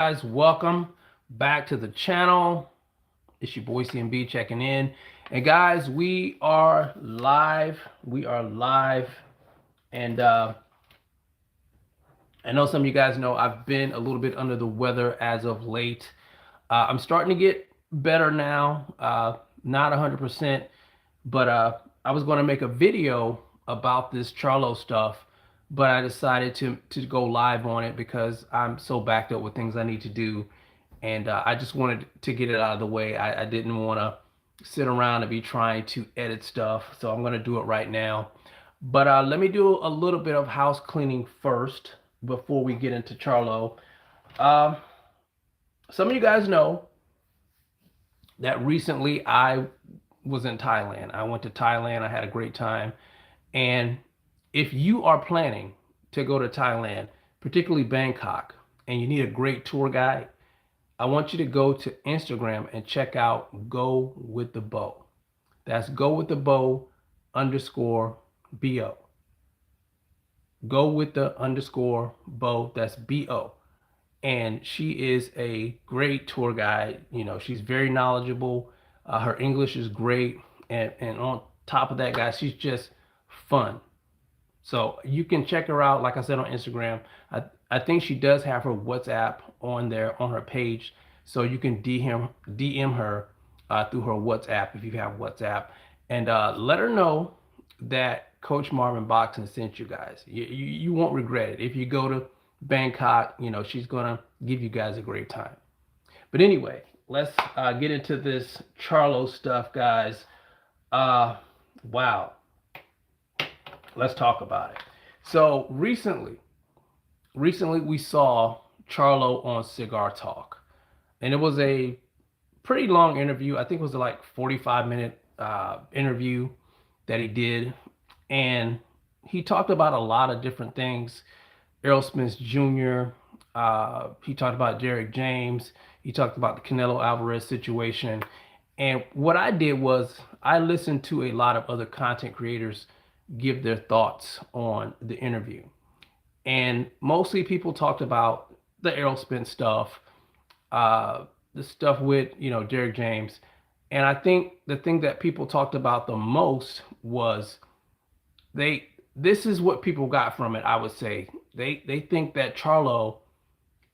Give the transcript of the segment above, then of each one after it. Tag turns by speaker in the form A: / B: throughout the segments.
A: Guys, welcome back to the channel. It's your boy CMB checking in. And guys, we are live. We are live. And I know some of you guys know I've been a little bit under the weather as of late. I'm starting to get better now. Not 100%, but I was going to make a video about this Charlo stuff, but I decided to go live on it because I'm so backed up with things I need to do, and I just wanted to get it out of the way. I didn't want to sit around and be trying to edit stuff, so I'm going to do it right now. But let me do a little bit of house cleaning first before we get into Charlo. Uh, some of you guys know that recently I was in Thailand. I went to Thailand. I had a great time. And if you are planning to go to Thailand, particularly Bangkok, and you need a great tour guide, I want you to go to Instagram and check out Go with the Bow. That's Go with the Bow underscore BO. Go with the underscore Bow. That's BO. And she is a great tour guide. You know, she's very knowledgeable. Her English is great. And on top of that, guys, she's just fun. So you can check her out, like I said, on Instagram. I think she does have her WhatsApp on there on her page. So you can DM her through her WhatsApp if you have WhatsApp. And let her know that Coach Marvin Boxing sent you guys. You won't regret it. If you go to Bangkok, you know, she's going to give you guys a great time. But anyway, let's get into this Charlo stuff, guys. Wow. Let's talk about it. So recently we saw Charlo on Cigar Talk. And it was a pretty long interview. I think it was like 45-minute interview that he did. And he talked about a lot of different things. Errol Spence Jr. He talked about Derek James. He talked about the Canelo Alvarez situation. And what I did was I listened to a lot of other content creators give their thoughts on the interview. And mostly people talked about the Errol Spence stuff, the stuff with, you know, Derek James. And I think the thing that people talked about the most was this is what people got from it, I would say. They think that Charlo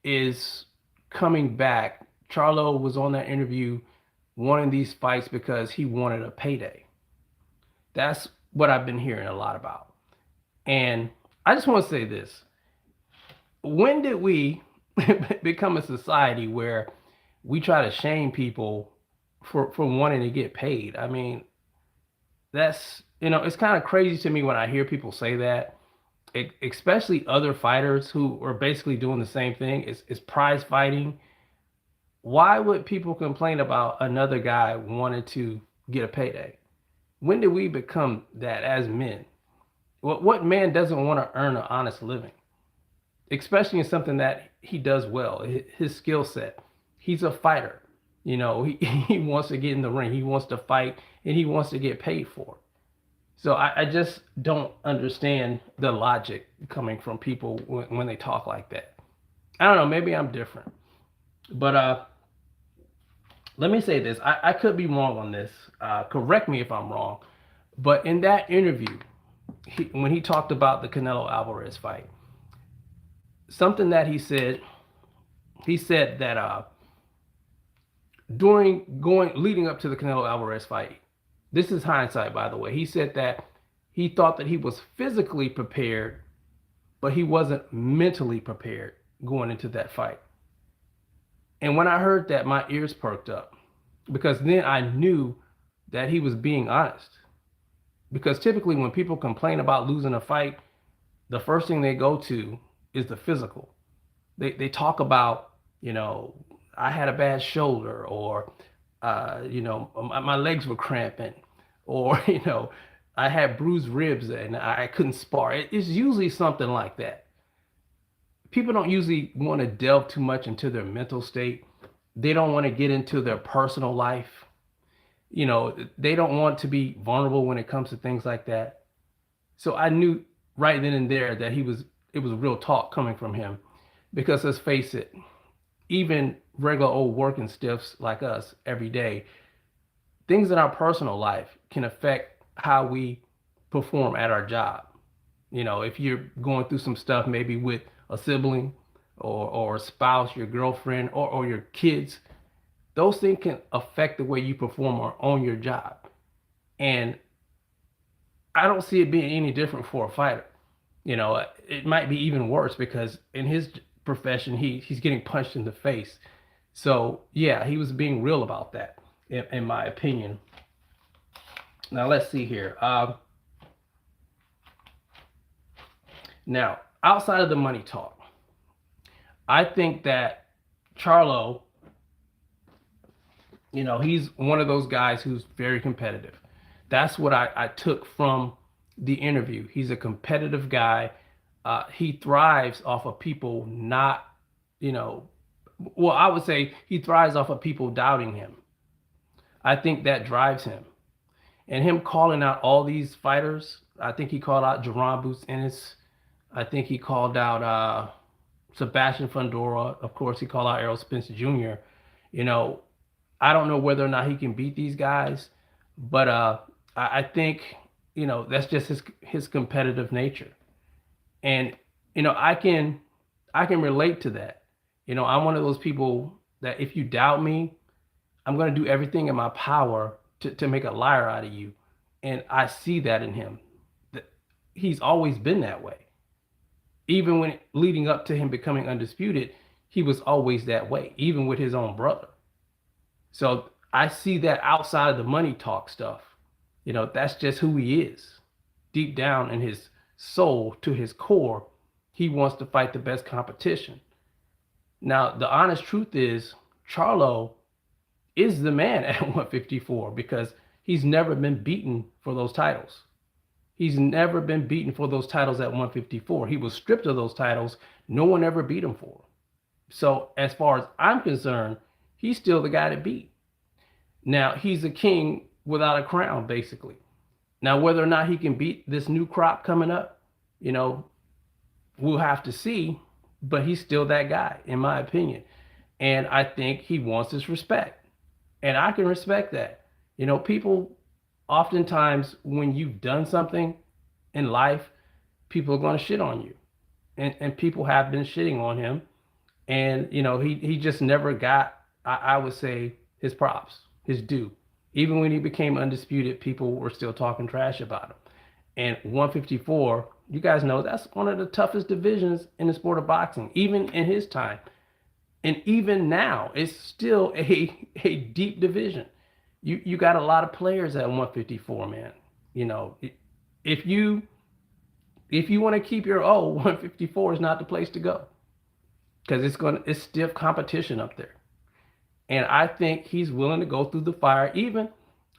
A: is coming back. Charlo was on that interview wanting these fights because he wanted a payday. That's what I've been hearing a lot about. And I just want to say this. When did we become a society where we try to shame people for wanting to get paid? I mean, that's, you know, it's kind of crazy to me when I hear people say that, especially other fighters who are basically doing the same thing. It's prize fighting. Why would people complain about another guy wanting to get a payday? When did we become that as men? What man doesn't want to earn an honest living? Especially in something that he does well, his skill set. He's a fighter. You know, he wants to get in the ring. He wants to fight, and he wants to get paid for it. So I just don't understand the logic coming from people when they talk like that. I don't know. Maybe I'm different. But let me say this. I could be wrong on this. Correct me if I'm wrong. But in that interview, when he talked about the Canelo Alvarez fight, something that he said that leading up to the Canelo Alvarez fight, this is hindsight, by the way. He said that he thought that he was physically prepared, but he wasn't mentally prepared going into that fight. And when I heard that, my ears perked up, because then I knew that he was being honest. Because typically when people complain about losing a fight, the first thing they go to is the physical. They talk about, you know, I had a bad shoulder, or you know, my legs were cramping, or you know, I had bruised ribs and I couldn't spar. It's usually something like that. People don't usually want to delve too much into their mental state. They don't want to get into their personal life. You know, they don't want to be vulnerable when it comes to things like that. So I knew right then and there that it was real talk coming from him, because let's face it, even regular old working stiffs like us every day, things in our personal life can affect how we perform at our job. If you're going through some stuff, maybe with a sibling or a spouse, your girlfriend, or your kids, those things can affect the way you perform on your job. And I don't see it being any different for a fighter. It might be even worse because in his profession, he's getting punched in the face. So yeah, he was being real about that, in my opinion. Now let's see here. Now, outside of the money talk, I think that Charlo, he's one of those guys who's very competitive. That's what I took from the interview. He's a competitive guy. He thrives off of people not, you know, well, I would say he thrives off of people doubting him. I think that drives him. And him calling out all these fighters, I think he called out Jerron Boots Ennis. I think he called out Sebastian Fundora. Of course, he called out Errol Spence Jr. You know, I don't know whether or not he can beat these guys, but I think that's just his competitive nature, and I can relate to that. I'm one of those people that if you doubt me, I'm gonna do everything in my power to make a liar out of you, and I see that in him. He's always been that way. Even when leading up to him becoming undisputed, he was always that way, even with his own brother. So I see that outside of the money talk stuff. That's just who he is. Deep down in his soul, to his core, he wants to fight the best competition. Now, the honest truth is, Charlo is the man at 154 because he's never been beaten for those titles. He's never been beaten for those titles at 154. He was stripped of those titles. No one ever beat him for them. So as far as I'm concerned, he's still the guy to beat. Now, he's a king without a crown, basically. Now, whether or not he can beat this new crop coming up, we'll have to see. But he's still that guy, in my opinion. And I think he wants his respect. And I can respect that. People oftentimes, when you've done something in life, people are going to shit on you. And people have been shitting on him. And, he just never got, I would say, his props, his due. Even when he became undisputed, people were still talking trash about him. And 154, you guys know that's one of the toughest divisions in the sport of boxing, even in his time. And even now, it's still a deep division. You got a lot of players at 154, man. If you want to keep your 154 is not the place to go because it's stiff competition up there. And I think he's willing to go through the fire.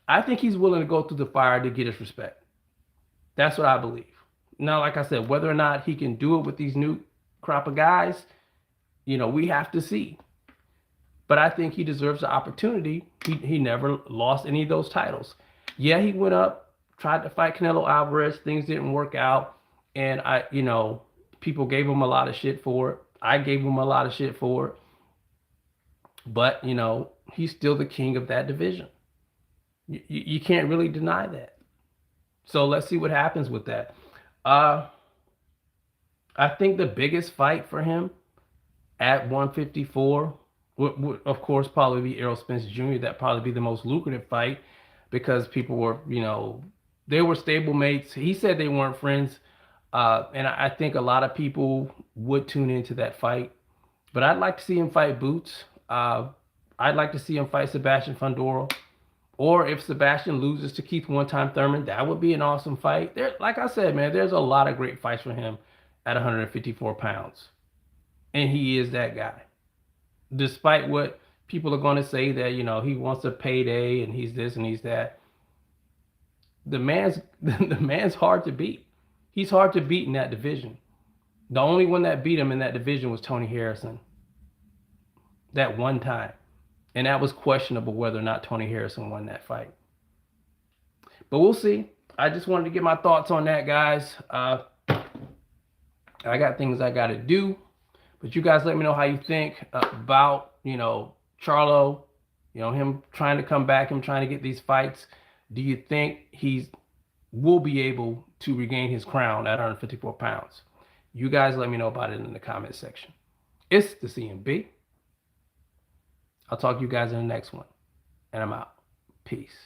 A: I think he's willing to go through the fire to get his respect. That's what I believe. Now, like I said, whether or not he can do it with these new crop of guys, we have to see. But I think he deserves the opportunity. He never lost any of those titles. Yeah, he went up, tried to fight Canelo Alvarez. Things didn't work out. And people gave him a lot of shit for it. I gave him a lot of shit for it. But, he's still the king of that division. You can't really deny that. So let's see what happens with that. I think the biggest fight for him at 154 would of course probably be Errol Spence Jr. That'd probably be the most lucrative fight because people were, they were stablemates. He said they weren't friends. And I think a lot of people would tune into that fight. But I'd like to see him fight Boots. I'd like to see him fight Sebastian Fundora. Or if Sebastian loses to Keith One-Time Thurman, that would be an awesome fight. Like I said, man, there's a lot of great fights for him at 154 pounds. And he is that guy. Despite what people are going to say that, he wants a payday and he's this and he's that. The man's hard to beat. He's hard to beat in that division. The only one that beat him in that division was Tony Harrison. That one time. And that was questionable whether or not Tony Harrison won that fight. But we'll see. I just wanted to get my thoughts on that, guys. I got things I got to do. But you guys let me know how you think about, Charlo, him trying to come back, him trying to get these fights. Do you think he will be able to regain his crown at 154 pounds? You guys let me know about it in the comment section. It's the CMB. I'll talk to you guys in the next one. And I'm out. Peace.